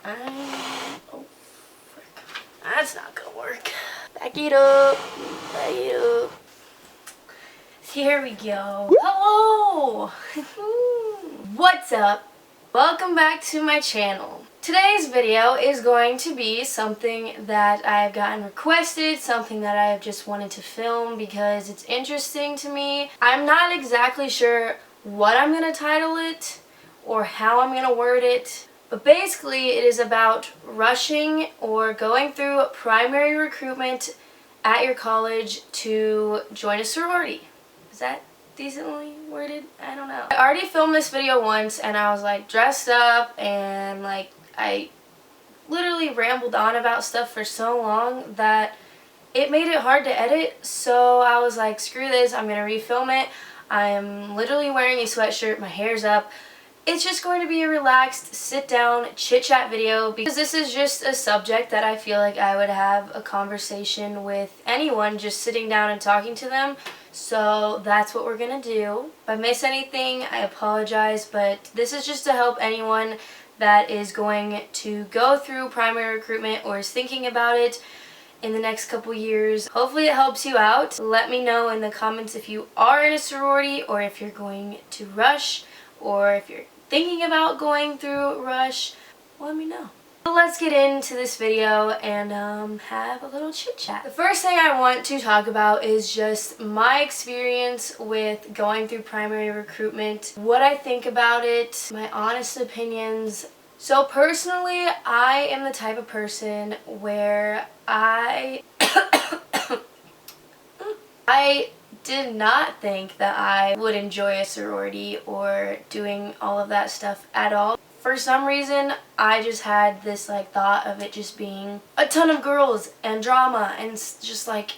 Oh, frick. That's not gonna work. Back it up. Back it up. Here we go. Hello! What's up? Welcome back to my channel. Today's video is going to be something that I've gotten requested, something that I've just wanted to film because it's interesting to me. I'm not exactly sure what I'm going to title it or how I'm going to word it, but basically it is about rushing or going through primary recruitment at your college to join a sorority. Is that decently worded? I don't know. I already filmed this video once and I was like dressed up and like I literally rambled on about stuff for so long that it made it hard to edit, so I was like, screw this, I'm gonna refilm it. I am literally wearing a sweatshirt, my hair's up. It's just going to be a relaxed, sit down, chit chat video because this is just a subject that I feel like I would have a conversation with anyone just sitting down and talking to them. So that's what we're gonna do. If I miss anything, I apologize, but this is just to help anyone that is going to go through primary recruitment or is thinking about it in the next couple years. Hopefully it helps you out. Let me know in the comments if you are in a sorority or if you're going to rush or if you're thinking about going through rush. Let me know. So let's get into this video and have a little chit chat. The first thing I want to talk about is just my experience with going through primary recruitment, what I think about it, my honest opinions. So personally, I am the type of person where I did not think that I would enjoy a sorority or doing all of that stuff at all. For some reason, I just had this like thought of it just being a ton of girls and drama and just like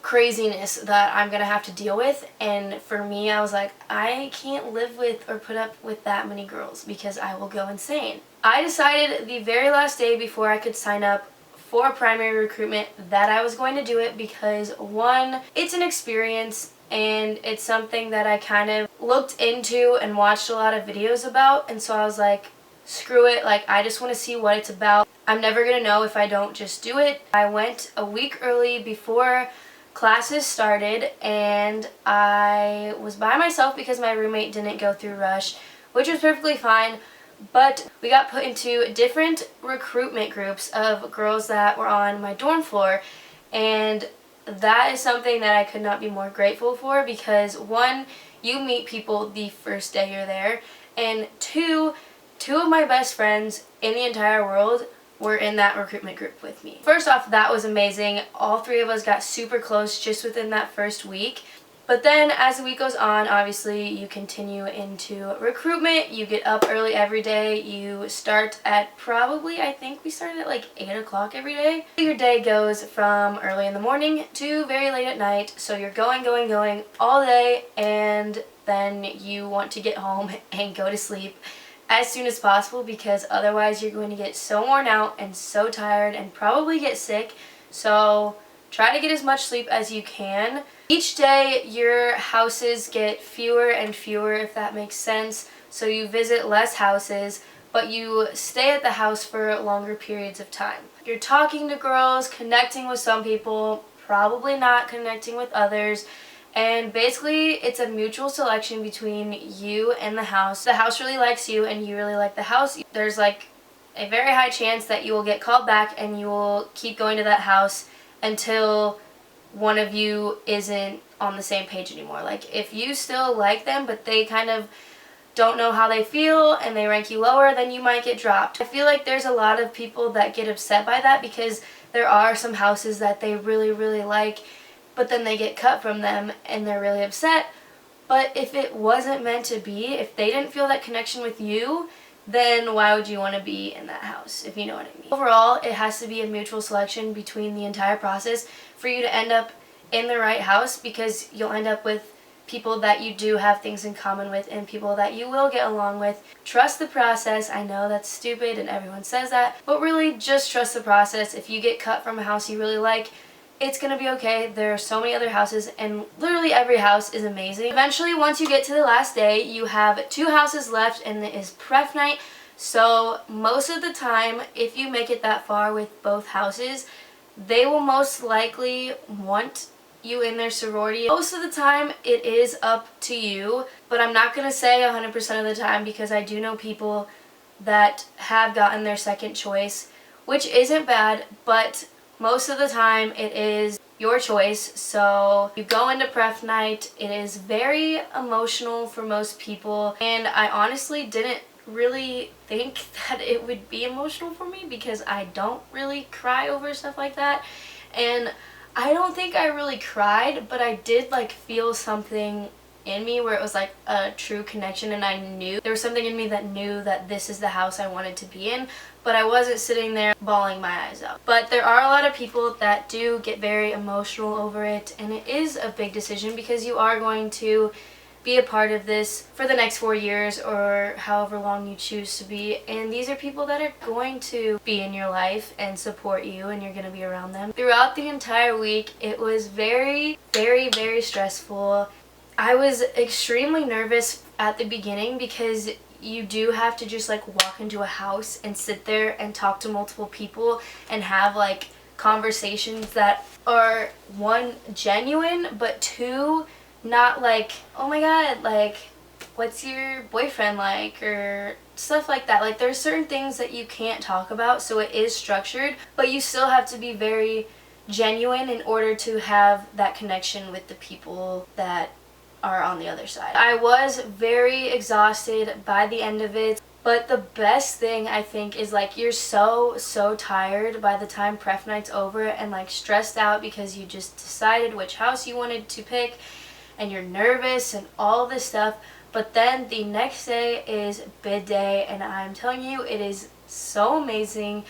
craziness that I'm gonna have to deal with. And for me, I was like, I can't live with or put up with that many girls because I will go insane. I decided the very last day before I could sign up for primary recruitment that I was going to do it because one, it's an experience and it's something that I kind of looked into and watched a lot of videos about, and so I was like, screw it, like I just want to see what it's about. I'm never gonna know if I don't just do it. I went a week early before classes started and I was by myself because my roommate didn't go through rush, which was perfectly fine. But we got put into different recruitment groups of girls that were on my dorm floor, and that is something that I could not be more grateful for because one, you meet people the first day you're there, and two of my best friends in the entire world were in that recruitment group with me. First off, that was amazing. All three of us got super close just within that first week. But then as the week goes on, obviously you continue into recruitment. You get up early every day. You start at probably, I think we started at like 8 o'clock every day. Your day goes from early in the morning to very late at night. So you're going all day, and then you want to get home and go to sleep as soon as possible because otherwise you're going to get so worn out and so tired and probably get sick. So try to get as much sleep as you can. Each day your houses get fewer and fewer, if that makes sense. So you visit less houses, but you stay at the house for longer periods of time. You're talking to girls, connecting with some people, probably not connecting with others. And basically it's a mutual selection between you and the house. The house really likes you and you really like the house. There's like a very high chance that you will get called back and you will keep going to that house until one of you isn't on the same page anymore. Like if you still like them but they kind of don't know how they feel and they rank you lower, then you might get dropped. I feel like there's a lot of people that get upset by that because there are some houses that they really like, but then they get cut from them and they're really upset. But if it wasn't meant to be, if they didn't feel that connection with you, then why would you want to be in that house, if you know what I mean? Overall, it has to be a mutual selection between the entire process for you to end up in the right house, because you'll end up with people that you do have things in common with and people that you will get along with. Trust the process. I know that's stupid and everyone says that, but really just trust the process. If you get cut from a house you really like, it's gonna be okay. There are so many other houses and literally every house is amazing. Eventually, once you get to the last day, you have 2 houses left and it is pref night. So most of the time, if you make it that far with both houses, they will most likely want you in their sorority. Most of the time, it is up to you, but I'm not going to say 100% of the time because I do know people that have gotten their second choice, which isn't bad, but most of the time it is your choice. So you go into pref night, it is very emotional for most people, and I honestly didn't really think that it would be emotional for me because I don't really cry over stuff like that, and I don't think I really cried, but I did like feel something in me where it was like a true connection, and I knew there was something in me that knew that this is the house I wanted to be in, but I wasn't sitting there bawling my eyes out. But there are a lot of people that do get very emotional over it, and it is a big decision because you are going to be a part of this for the next 4 years or however long you choose to be, and these are people that are going to be in your life and support you, and you're going to be around them. Throughout the entire week, it was very, very, very stressful. I was extremely nervous at the beginning because you do have to just like walk into a house and sit there and talk to multiple people and have like conversations that are, one, genuine, but two, not like, oh my god, like, what's your boyfriend like, or stuff like that. Like, there's certain things that you can't talk about, so it is structured, but you still have to be very genuine in order to have that connection with the people that are on the other side. I was very exhausted by the end of it, but the best thing I think is like you're so tired by the time pref night's over and like stressed out because you just decided which house you wanted to pick, and you're nervous and all this stuff, but then the next day is bid day, and I'm telling you, it is so amazing.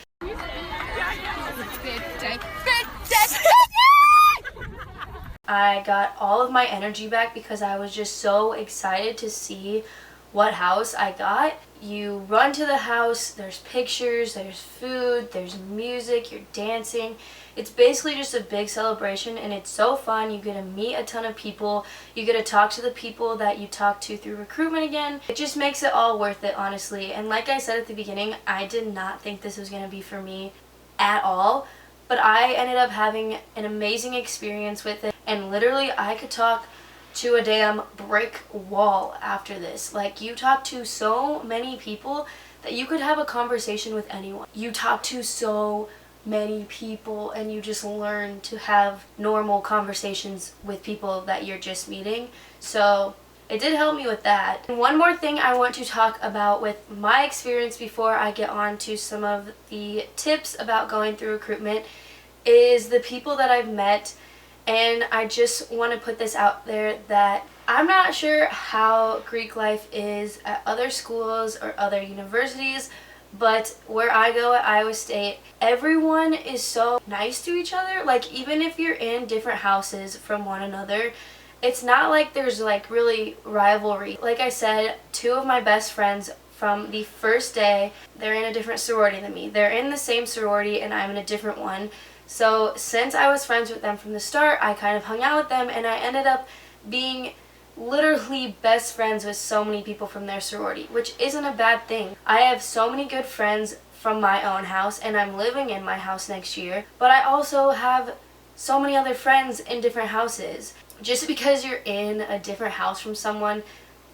I got all of my energy back because I was just so excited to see what house I got. You run to the house, there's pictures, there's food, there's music, you're dancing. It's basically just a big celebration, and it's so fun. You get to meet a ton of people. You get to talk to the people that you talk to through recruitment again. It just makes it all worth it, honestly. And like I said at the beginning, I did not think this was going to be for me at all, but I ended up having an amazing experience with it, and literally I could talk to a damn brick wall after this. Like, you talk to so many people that you could have a conversation with anyone. You talk to so many people and you just learn to have normal conversations with people that you're just meeting. So it did help me with that. And one more thing I want to talk about with my experience before I get on to some of the tips about going through recruitment is the people that I've met. And I just want to put this out there that I'm not sure how Greek life is at other schools or other universities, but where I go at Iowa State, everyone is so nice to each other. Like, even if you're in different houses from one another, it's not like there's like really rivalry. Like I said, 2 of my best friends from the first day, they're in a different sorority than me. They're in the same sorority and I'm in a different one. So since I was friends with them from the start, I kind of hung out with them, and I ended up being literally best friends with so many people from their sorority, which isn't a bad thing. I have so many good friends from my own house, and I'm living in my house next year, but I also have so many other friends in different houses. Just because you're in a different house from someone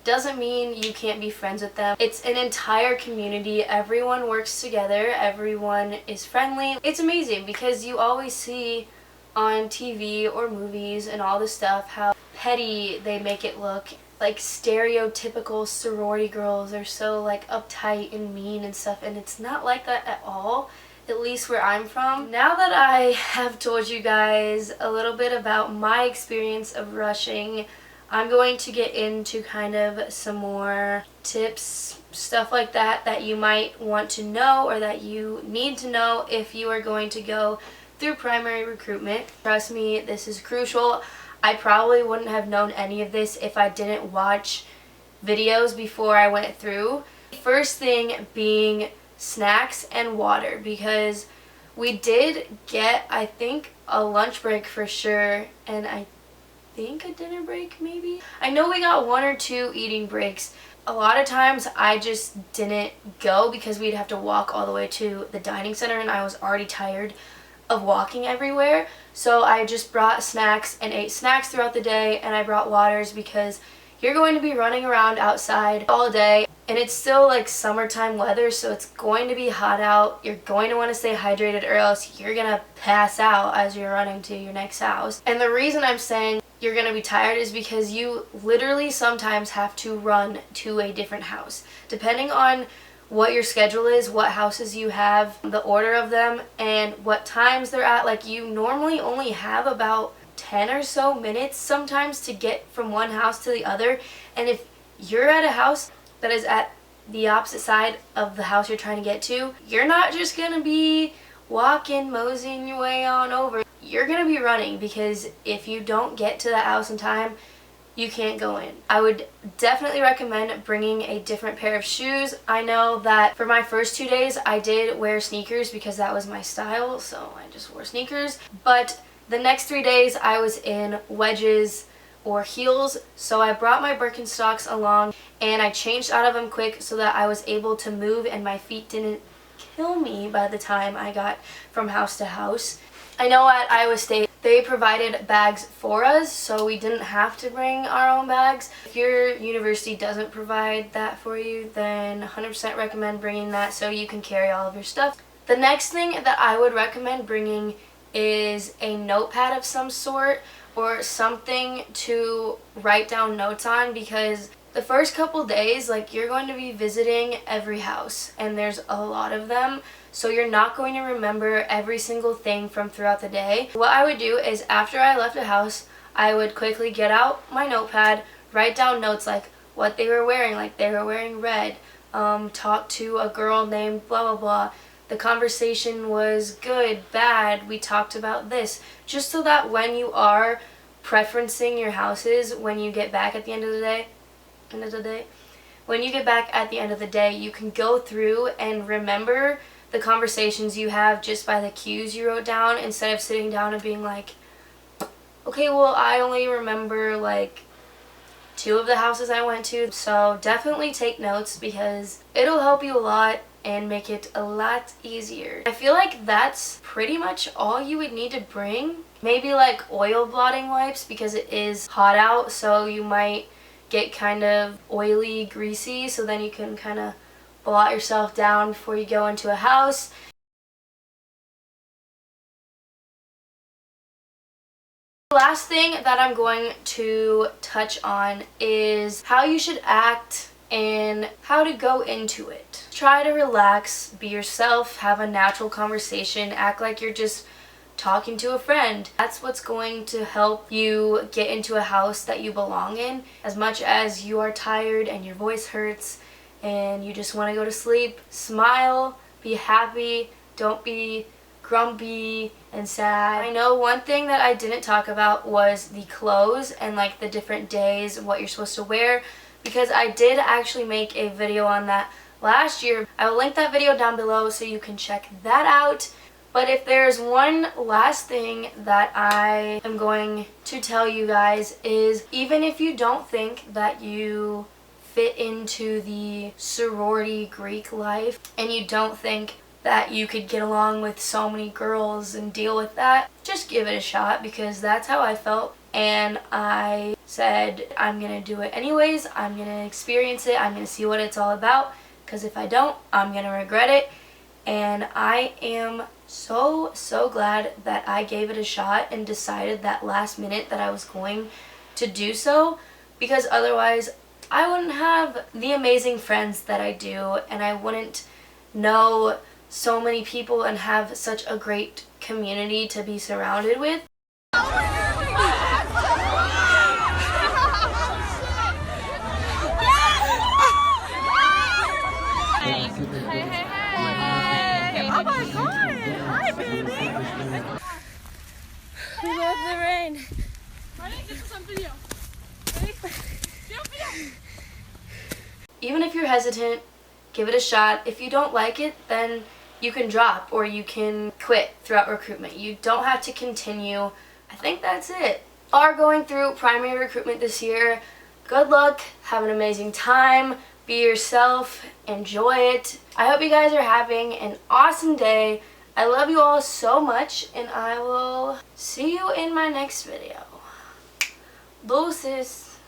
doesn't mean you can't be friends with them. It's an entire community. Everyone works together. Everyone is friendly. It's amazing because you always see on TV or movies and all this stuff how petty they make it look. Like, stereotypical sorority girls are so like uptight and mean and stuff, and it's not like that at all, at least where I'm from. Now that I have told you guys a little bit about my experience of rushing, I'm going to get into kind of some more tips, stuff like that, that you might want to know or that you need to know if you are going to go through primary recruitment. Trust me, this is crucial. I probably wouldn't have known any of this if I didn't watch videos before I went through. First thing being snacks and water, because we did get, I think, a lunch break for sure, and I think a dinner break maybe. I know we got 1 or 2 eating breaks, a lot of times I just didn't go because we'd have to walk all the way to the dining center and I was already tired of walking everywhere. So I just brought snacks and ate snacks throughout the day, and I brought waters because you're going to be running around outside all day and it's still like summertime weather, so it's going to be hot out. You're going to want to stay hydrated or else you're going to pass out as you're running to your next house. And the reason I'm saying you're going to be tired is because you literally sometimes have to run to a different house. Depending on what your schedule is, what houses you have, the order of them, and what times they're at, like you normally only have about 10 or so minutes sometimes to get from one house to the other. And if you're at a house that is at the opposite side of the house you're trying to get to, you're not just going to be walking, moseying your way on over. You're going to be running, because if you don't get to that house in time, you can't go in. I would definitely recommend bringing a different pair of shoes. I know that for my first 2 days I did wear sneakers because that was my style, so I just wore sneakers. But the next 3 days I was in wedges or heels, so I brought my Birkenstocks along and I changed out of them quick so that I was able to move and my feet didn't kill me by the time I got from house to house. I know at Iowa State they provided bags for us, so we didn't have to bring our own bags. If your university doesn't provide that for you, then 100% recommend bringing that so you can carry all of your stuff. The next thing that I would recommend bringing is a notepad of some sort or something to write down notes on, because the first couple days, like, you're going to be visiting every house and there's a lot of them, so you're not going to remember every single thing from throughout the day. What I would do is after I left a house, I would quickly get out my notepad, write down notes like what they were wearing, like they were wearing red, talk to a girl named blah blah blah, the conversation was good, bad, we talked about this, just so that when you are preferencing your houses, when you get back at the end of the day, when you get back at the end of the day, you can go through and remember the conversations you have just by the cues you wrote down, instead of sitting down and being like, okay, well, I only remember like 2 of the houses I went to. So definitely take notes because it'll help you a lot and make it a lot easier. I feel like that's pretty much all you would need to bring. Maybe like oil blotting wipes because it is hot out, so you might get kind of oily, greasy, so then you can kind of blot yourself down before you go into a house. The last thing that I'm going to touch on is how you should act and how to go into it. Try to relax, be yourself, have a natural conversation, act like you're just talking to a friend. That's what's going to help you get into a house that you belong in. As much as you are tired and your voice hurts and you just want to go to sleep, smile, be happy, don't be grumpy and sad. I know one thing that I didn't talk about was the clothes and like the different days, what you're supposed to wear, because I did actually make a video on that last year. I will link that video down below so you can check that out. But if there's one last thing that I am going to tell you guys is, even if you don't think that you fit into the sorority Greek life and you don't think that you could get along with so many girls and deal with that, just give it a shot, because that's how I felt. And I said, I'm gonna do it anyways, I'm gonna experience it, I'm gonna see what it's all about, because if I don't, I'm gonna regret it. And I am so glad that I gave it a shot and decided that last minute that I was going to do so, because otherwise I wouldn't have the amazing friends that I do, and I wouldn't know so many people and have such a great community to be surrounded with. Oh my god! Hi, baby! We love the rain. Ready? This is on video. Ready? Jump video! Even if you're hesitant, give it a shot. If you don't like it, then you can drop or you can quit throughout recruitment. You don't have to continue. I think that's it. Are going through primary recruitment this year. Good luck, have an amazing time, Be yourself. Enjoy it. I hope you guys are having an awesome day. I love you all so much, and I will see you in my next video. Deuces.